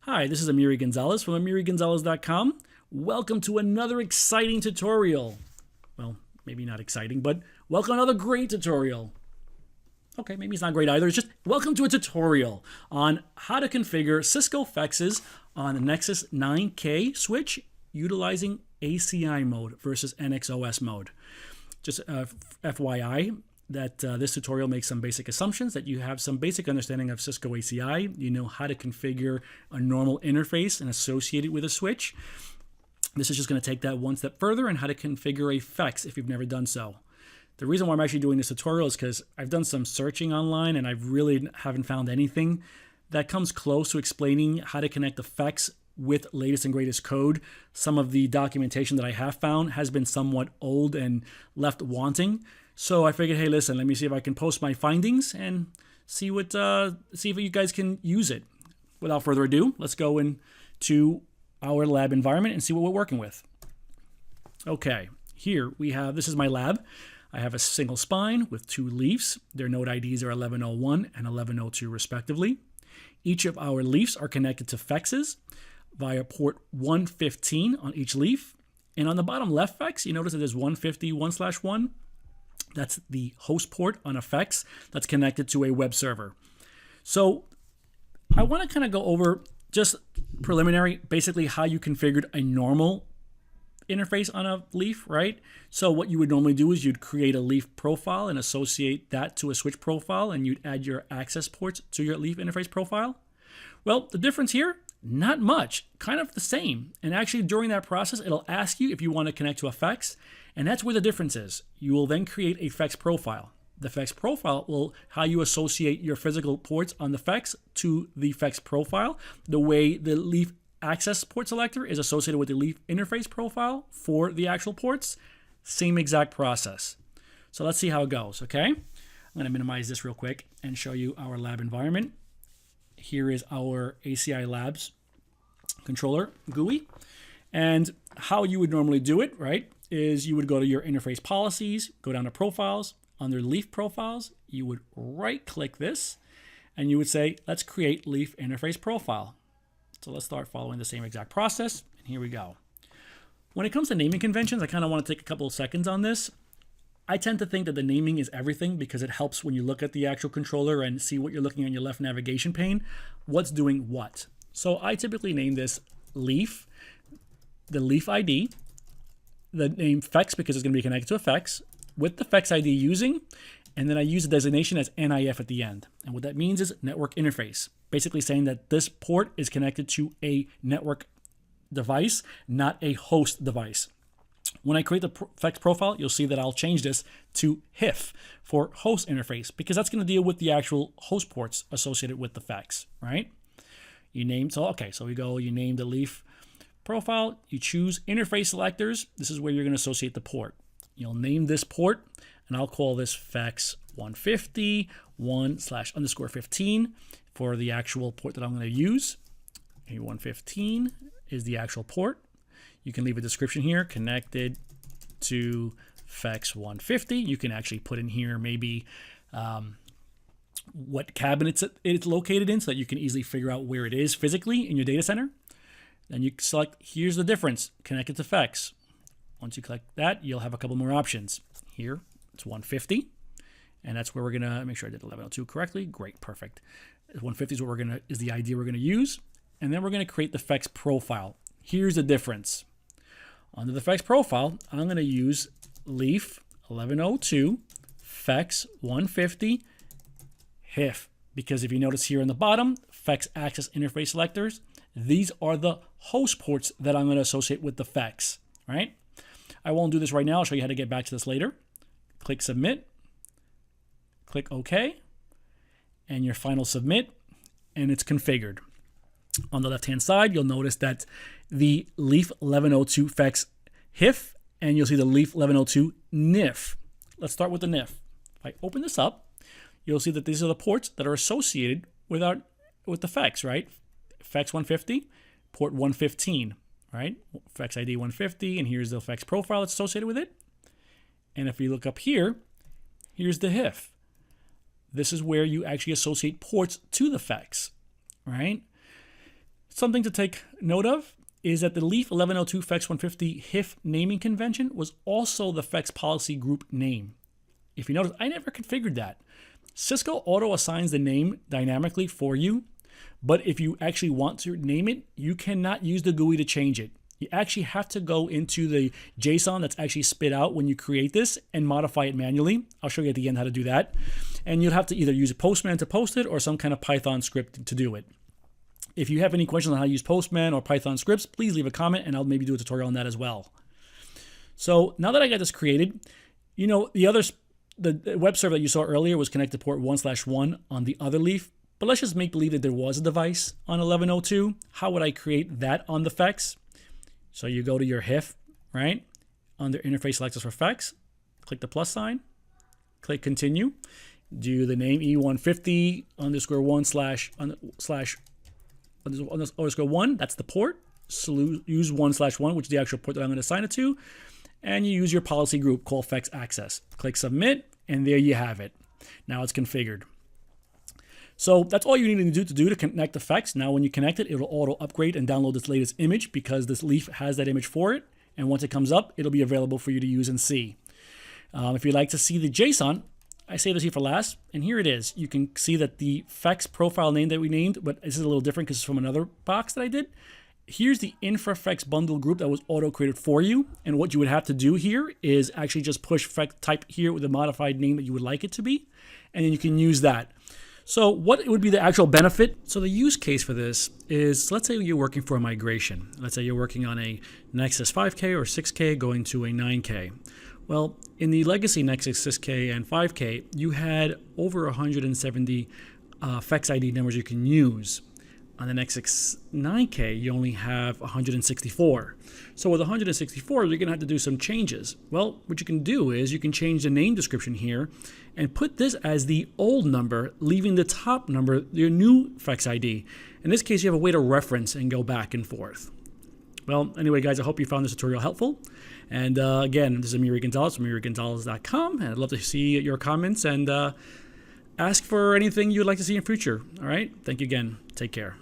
Hi, this is Amiri Gonzalez from AmiriGonzalez.com. Welcome to another exciting tutorial. Well, maybe not exciting, but welcome to another great tutorial. Okay, maybe it's not great either. It's just welcome to a tutorial on how to configure Cisco FEXs on a Nexus 9K switch utilizing ACI mode versus NXOS mode. Just FYI, that this tutorial makes some basic assumptions, that you have some basic understanding of Cisco ACI. You know how to configure a normal interface and associate it with a switch. This is just going to take that one step further and how to configure a FEX if you've never done so. The reason why I'm actually doing this tutorial is because I've done some searching online and I really haven't found anything that comes close to explaining how to connect the FEX with latest and greatest code. Some of the documentation that I have found has been somewhat old and left wanting. So I figured, hey, listen, let me see if I can post my findings and see if you guys can use it. Without further ado, let's go into our lab environment and see what we're working with. Okay, here we have, this is my lab. I have a single spine with two leafs. Their node IDs are 1101 and 1102 respectively. Each of our leafs are connected to FEXs via port 115 on each leaf. And on the bottom left FEX, you notice that there's 151/1. That's the host port on a FEX that's connected to a web server. So I want to kind of go over just preliminary, basically how you configured a normal interface on a leaf, right? So what you would normally do is you'd create a leaf profile and associate that to a switch profile, and you'd add your access ports to your leaf interface profile. Well, the difference here, not much, kind of the same. And actually during that process, it'll ask you if you want to connect to a FEX, and that's where the difference is. You will then create a FEX profile. The FEX profile will how you associate your physical ports on the FEX to the FEX profile, the way the leaf access port selector is associated with the leaf interface profile for the actual ports. Same exact process. So let's see how it goes, okay? I'm going to minimize this real quick and show you our lab environment. Here is our ACI Labs controller GUI. And how you would normally do it, right, is you would go to your interface policies, go down to profiles. Under leaf profiles, you would right click this and you would say, let's create leaf interface profile. So let's start following the same exact process. And here we go. When it comes to naming conventions, I kind of want to take a couple of seconds on this. I tend to think that the naming is everything because it helps when you look at the actual controller and see what you're looking on your left navigation pane, what's doing what. So I typically name this leaf, the leaf ID, the name FEX because it's going to be connected to a FEX with the FEX ID using, and then I use a designation as NIF at the end. And what that means is network interface, basically saying that this port is connected to a network device, not a host device. When I create the FEX profile, you'll see that I'll change this to HIF for host interface because that's going to deal with the actual host ports associated with the FEX, right? You name, so we go, you name the leaf profile, you choose interface selectors. This is where you're going to associate the port. You'll name this port, and I'll call this FEX 150 1/_15 for the actual port that I'm going to use. Okay, 115 is the actual port. You can leave a description here, connected to FEX 150. You can actually put in here maybe what cabinet it's located in so that you can easily figure out where it is physically in your data center. Then you select, here's the difference, connected to FEX. Once you click that, you'll have a couple more options. Here, it's 150, and that's where we're gonna make sure I did 1102 correctly. Great, perfect. 150 is what is the ID we're gonna use, and then we're gonna create the FEX profile. Here's the difference. Under the FEX profile, I'm gonna use leaf 1102 FEX 150 HIF because if you notice here on the bottom, FEX access interface selectors, these are the host ports that I'm going to associate with the FEX, right? I won't do this right now. I'll show you how to get back to this later. Click Submit. Click OK. And your final submit, and it's configured. On the left-hand side, you'll notice that the leaf 1102 FEX HIF, and you'll see the leaf 1102 NIF. Let's start with the NIF. If I open this up, you'll see that these are the ports that are associated with the FEX, right? FEX 150, port 115, right? FEX ID 150, and here's the FEX profile that's associated with it. And if you look up here, here's the HIF. This is where you actually associate ports to the FEX, right? something to take note of is that the Leaf 1102 FEX 150 HIF naming convention was also the FEX policy group name. If you notice, I never configured that. Cisco auto assigns the name dynamically for you, but if you actually want to name it, you cannot use the GUI to change it. You actually have to go into the JSON that's actually spit out when you create this and modify it manually. I'll show you at the end how to do that. And you'll have to either use a Postman to post it or some kind of Python script to do it. If you have any questions on how to use Postman or Python scripts, please leave a comment and I'll maybe do a tutorial on that as well. So now that I got this created, you know, the web server that you saw earlier was connected to port 1/1 on the other Leaf. But let's just make believe that there was a device on 1102. How would I create that on the FEX? So you go to your HIF, right? Under interface selectors for FEX, click the plus sign, click continue, do the name E150 _1 /1, that's the port. So use 1/1, which is the actual port that I'm going to assign it to. And you use your policy group called FEX access. Click submit, and there you have it. Now it's configured. So that's all you need to do to connect the FEX. Now when you connect it, it'll auto upgrade and download this latest image because this Leaf has that image for it. And once it comes up, it'll be available for you to use and see. If you'd like to see the JSON, I saved this here for last, and here it is. You can see that the FEX profile name that we named, but this is a little different because it's from another box that I did. Here's the InfraFEX bundle group that was auto-created for you. And what you would have to do here is actually just push FEX type here with a modified name that you would like it to be. And then you can use that. So what would be the actual benefit? So the use case for this is, let's say you're working for a migration. Let's say you're working on a Nexus 5K or 6K going to a 9K. Well, in the legacy Nexus 6K and 5K, you had over 170 FEX ID numbers you can use. On the Nexus 9K, you only have 164. So with 164, you're going to have to do some changes. Well, what you can do is you can change the name description here and put this as the old number, leaving the top number your new FEX ID. In this case, you have a way to reference and go back and forth. Well, anyway, guys, I hope you found this tutorial helpful. And again, this is Amiri Gonzalez from AmiriGonzalez.com. And I'd love to see your comments and ask for anything you'd like to see in future. All right. Thank you again. Take care.